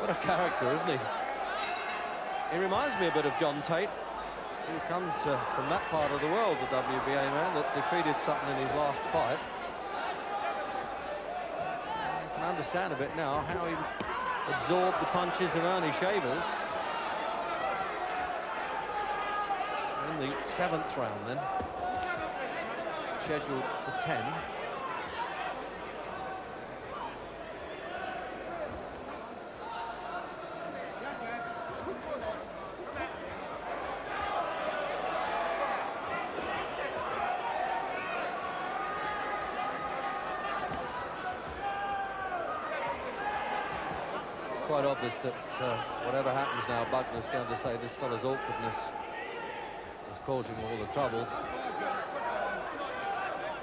What a character, isn't he? He reminds me a bit of John Tate, who comes from that part of the world, the WBA man that defeated Sutton in his last fight. I can understand a bit now how he absorbed the punches of Ernie Shavers. So in the 7th round then, scheduled for 10. Quite obvious that whatever happens now, Bugner's going to say this fella's awkwardness is causing all the trouble.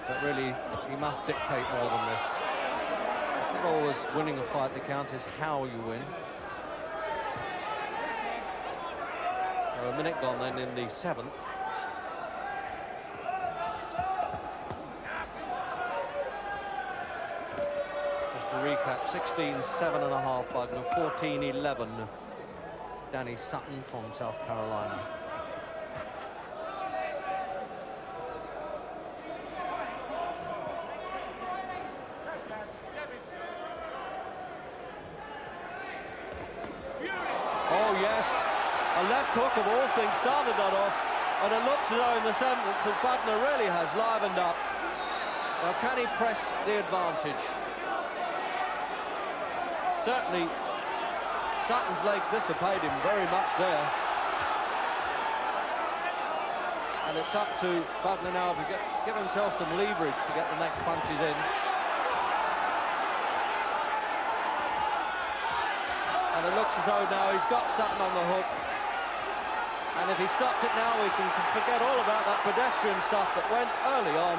But really, he must dictate more than this. It's not always winning a fight that counts, it's how you win. So a minute gone then in the 7th. Recap, 16-7.5 Bugner, 14-11 Danny Sutton from South Carolina. Oh yes, a left hook of all things started that off, and it looks as though in the 7th that Bugner really has livened up. Now can he press the advantage? Certainly, Sutton's legs dissipated him very much there. And it's up to Bugner now to give himself some leverage to get the next punches in. And it looks as though now he's got Sutton on the hook. And if he stops it now, we can forget all about that pedestrian stuff that went early on.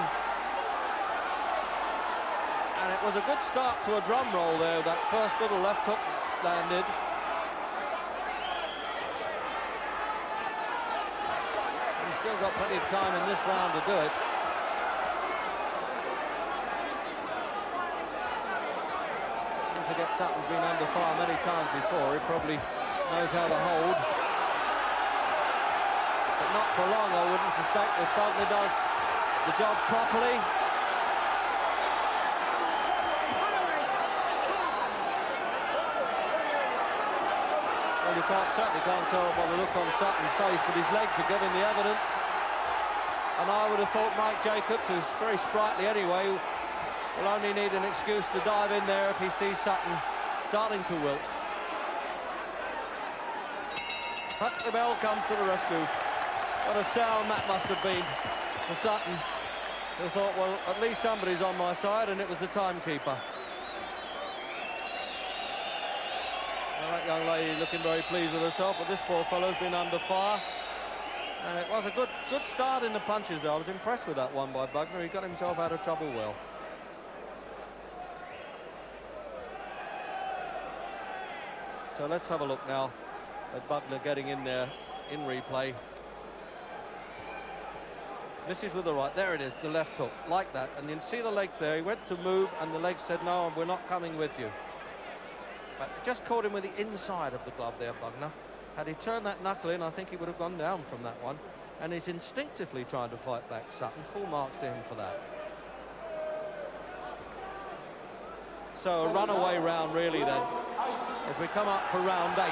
And it was a good start to a drum roll there, that first little left hook landed. He's still got plenty of time in this round to do it. Don't forget Sutton's been under fire many times before. He probably knows how to hold. But not for long, I wouldn't suspect, if Bugner does the job properly. You certainly can't tell by the look on Sutton's face, but his legs are giving the evidence. And I would have thought Mike Jacobs, who's very sprightly anyway, will only need an excuse to dive in there if he sees Sutton starting to wilt. But the bell comes to the rescue. What a sound that must have been for Sutton, who thought, well, at least somebody's on my side, and it was the timekeeper. That young lady looking very pleased with herself, but this poor fellow's been under fire. And it was a good start in the punches there. I was impressed with that one by Bugner. He got himself out of trouble well. So let's have a look now at Bugner getting in there in replay. Misses with the right. There it is, the left hook, like that. And you can see the legs there. He went to move, and the legs said, no, we're not coming with you. But just caught him with the inside of the glove there, Bugner. Had he turned that knuckle in, I think he would have gone down from that one. And he's instinctively trying to fight back Sutton. Full marks to him for that. So a runaway round, really, then, as we come up for round 8.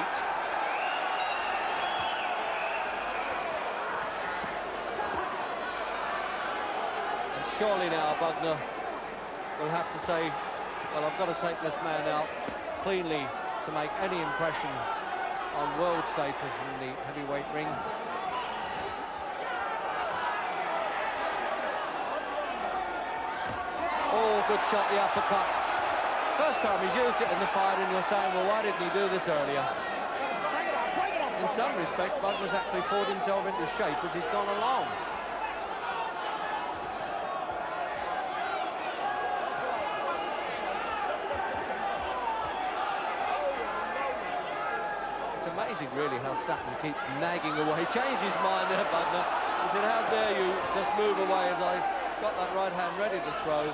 And surely now Bugner will have to say, well, I've got to take this man out cleanly to make any impression on world status in the heavyweight ring. Oh, good shot, the uppercut. First time he's used it in the fight, and you're saying, well, why didn't he do this earlier? In some respects, Bugner's actually fought himself into shape as he's gone along. Amazing, really, how Sutton keeps nagging away. He changed his mind there, Bugner. He said, how dare you just move away as I got that right hand ready to throw.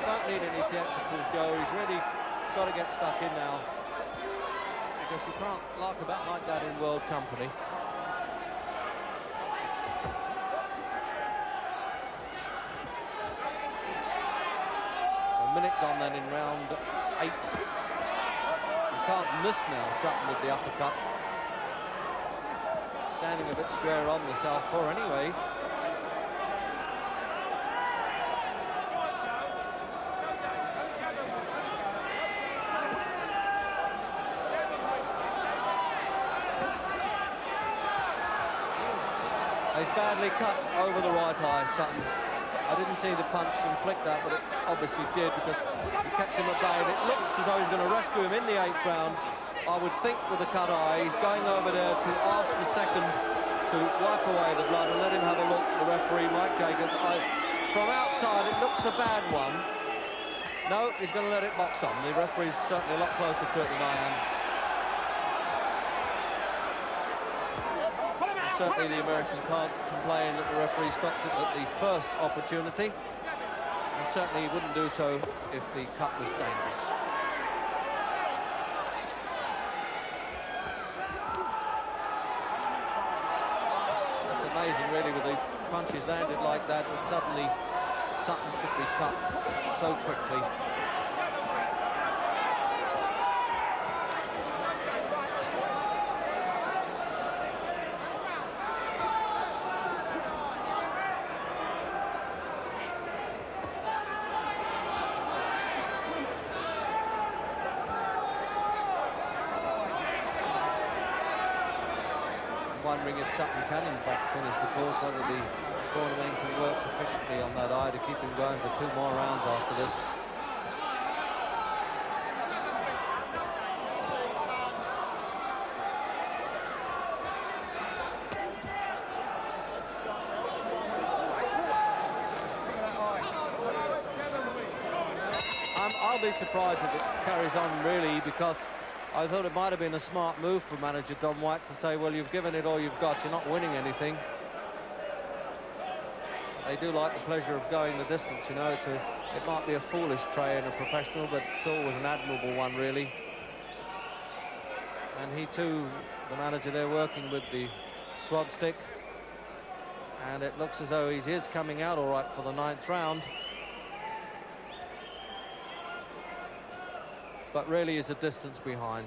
Don't need any theatricals, Joe. He's ready got to get stuck in now, because you can't lark about like that in world company. A minute gone then in round 8. You can't miss now Sutton with the uppercut. Standing a bit square on the southpaw anyway. He's badly cut over the right eye, Sutton. I didn't see the punch inflict that, but it obviously did, because he kept him at bay. It looks as though he's going to rescue him in the 8th round. I would think with the cut eye, he's going over there to ask the second to wipe away the blood and let him have a look. The referee, Mike Jacobs. From outside, it looks a bad one. No, he's going to let it box on. The referee's certainly a lot closer to it than I am. Certainly the American can't complain that the referee stopped it at the first opportunity, and certainly he wouldn't do so if the cut was dangerous. It's amazing really, with the punches landed like that suddenly Sutton should be cut so quickly. Wondering if Sutton can in fact finish the course, whether the cornerman can work sufficiently on that eye to keep him going for 2 more rounds after this. I'll be surprised if it carries on really, because I thought it might have been a smart move for manager Don White to say, well, you've given it all you've got, you're not winning anything. They do like the pleasure of going the distance, you know. It might be a foolish tray in a professional, but it's always an admirable one, really. And he too, the manager there, working with the swab stick. And it looks as though he is coming out all right for the 9th round. But really is a distance behind.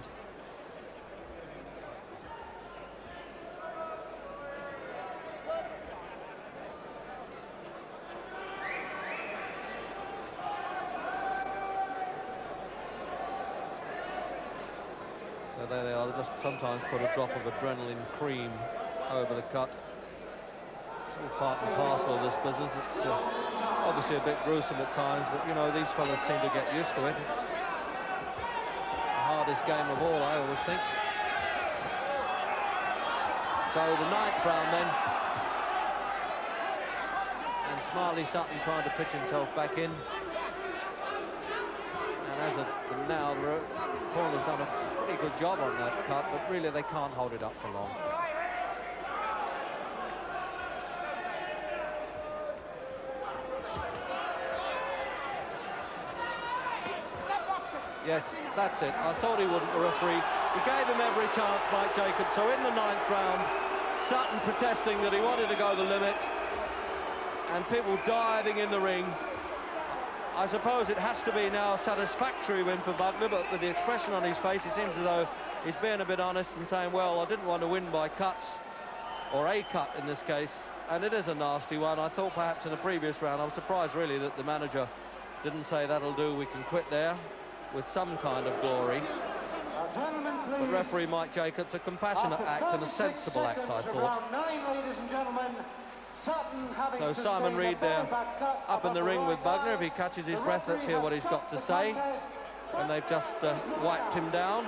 So there they are. They just sometimes put a drop of adrenaline cream over the cut. It's all part and parcel of this business. It's obviously a bit gruesome at times, but you know, these fellas seem to get used to it. It's hardest game of all, I always think. So the 9th round then, and Smiley Sutton trying to pitch himself back in, and as of now the corner's done a pretty good job on that cut, but really they can't hold it up for long. Yes, that's it. I thought he wouldn't, the referee. He gave him every chance, Mike Jacobs. So in the 9th round, Sutton protesting that he wanted to go the limit, and people diving in the ring. I suppose it has to be now a satisfactory win for Bugner, but with the expression on his face, it seems as though he's being a bit honest and saying, well, I didn't want to win by cuts, or a cut in this case, and it is a nasty one. I thought perhaps in the previous round, I was surprised really that the manager didn't say that'll do, we can quit there, with some kind of glory. But referee Mike Jacobs, a compassionate act and a sensible act, I thought. So Simon Reed there up in the ring with Bugner. If he catches his breath, let's hear what he's got to say. And they've just wiped him down.